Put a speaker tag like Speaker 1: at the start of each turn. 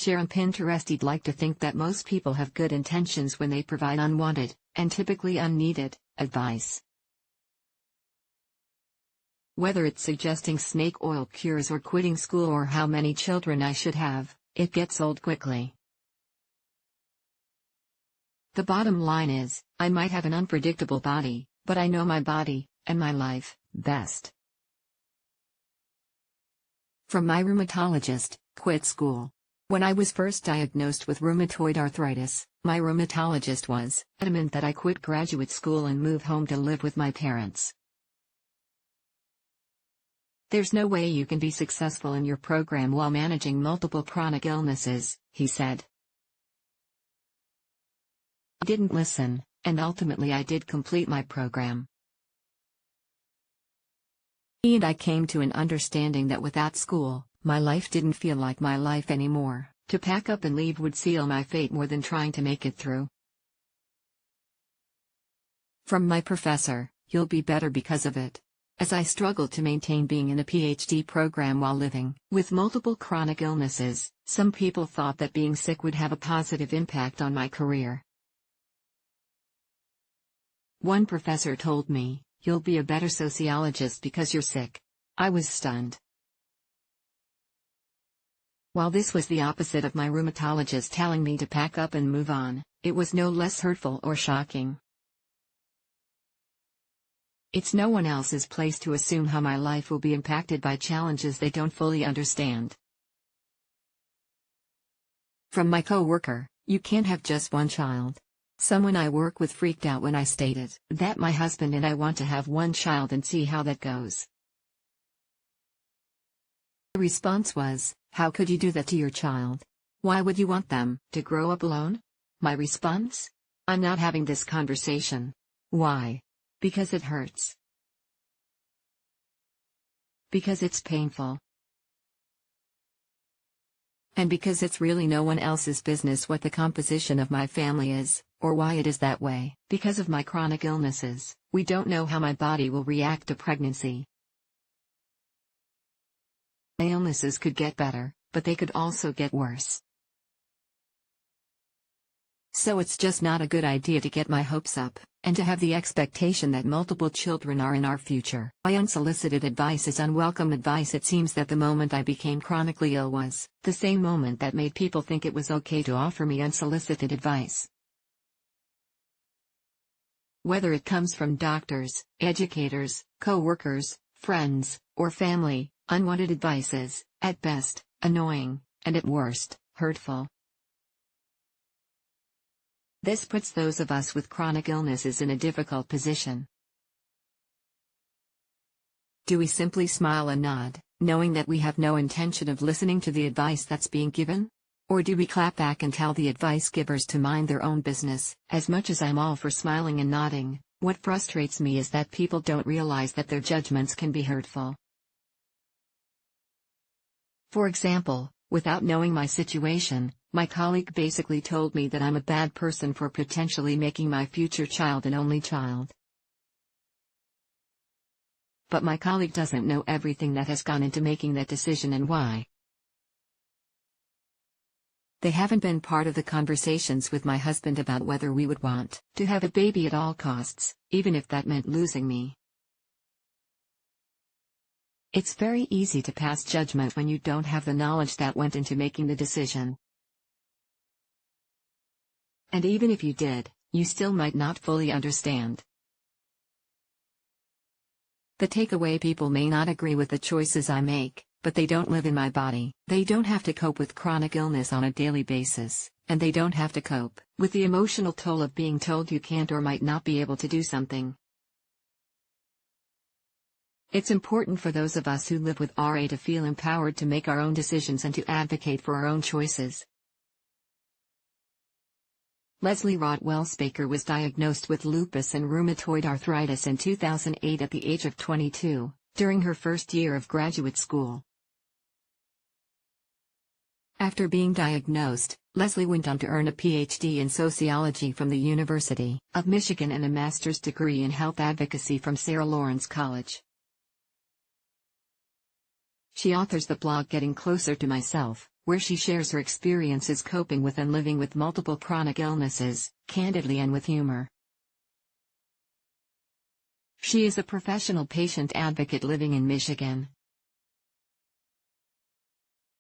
Speaker 1: share on Pinterest. You'd like to think that most people have good intentions when they provide unwanted, and typically unneeded, advice. Whether it's suggesting snake oil cures or quitting school or how many children I should have, it gets old quickly. The bottom line is, I might have an unpredictable body, but I know my body, and my life, best. From my rheumatologist, quit school. When I was first diagnosed with rheumatoid arthritis, my rheumatologist was adamant that I quit graduate school and move home to live with my parents. There's no way you can be successful in your program while managing multiple chronic illnesses, he said. I didn't listen, and ultimately I did complete my program. He and I came to an understanding that without school, my life didn't feel like my life anymore. To pack up and leave would seal my fate more than trying to make it through. From my professor, you'll be better because of it. As I struggled to maintain being in a PhD program while living with multiple chronic illnesses, some people thought that being sick would have a positive impact on my career. One professor told me, "You'll be a better sociologist because you're sick." I was stunned. While this was the opposite of my rheumatologist telling me to pack up and move on, it was no less hurtful or shocking. It's no one else's place to assume how my life will be impacted by challenges they don't fully understand. From my co-worker, "You can't have just one child." Someone I work with freaked out when I stated that my husband and I want to have one child and see how that goes. The response was, "How could you do that to your child? Why would you want them to grow up alone?" My response? "I'm not having this conversation." Why? Because it hurts. Because it's painful. And because it's really no one else's business what the composition of my family is, or why it is that way. Because of my chronic illnesses, we don't know how my body will react to pregnancy. My illnesses could get better, but they could also get worse. So it's just not a good idea to get my hopes up, and to have the expectation that multiple children are in our future. My unsolicited advice is unwelcome advice. It seems that the moment I became chronically ill was the same moment that made people think it was okay to offer me unsolicited advice. Whether it comes from doctors, educators, co-workers, friends, or family, unwanted advice is, at best, annoying, and at worst, hurtful. This puts those of us with chronic illnesses in a difficult position. Do we simply smile and nod, knowing that we have no intention of listening to the advice that's being given? Or do we clap back and tell the advice givers to mind their own business? As much as I'm all for smiling and nodding, what frustrates me is that people don't realize that their judgments can be hurtful. For example, without knowing my situation, my colleague basically told me that I'm a bad person for potentially making my future child an only child. But my colleague doesn't know everything that has gone into making that decision and why. They haven't been part of the conversations with my husband about whether we would want to have a baby at all costs, even if that meant losing me. It's very easy to pass judgment when you don't have the knowledge that went into making the decision. And even if you did, you still might not fully understand. The takeaway: people may not agree with the choices I make, but they don't live in my body. They don't have to cope with chronic illness on a daily basis, and they don't have to cope with the emotional toll of being told you can't or might not be able to do something. It's important for those of us who live with RA to feel empowered to make our own decisions and to advocate for our own choices. Leslie Rottwell-Spaker was diagnosed with lupus and rheumatoid arthritis in 2008 at the age of 22, during her first year of graduate school. After being diagnosed, Leslie went on to earn a PhD in sociology from the University of Michigan and a master's degree in health advocacy from Sarah Lawrence College. She authors the blog Getting Closer to Myself, where she shares her experiences coping with and living with multiple chronic illnesses, candidly and with humor. She is a professional patient advocate living in Michigan,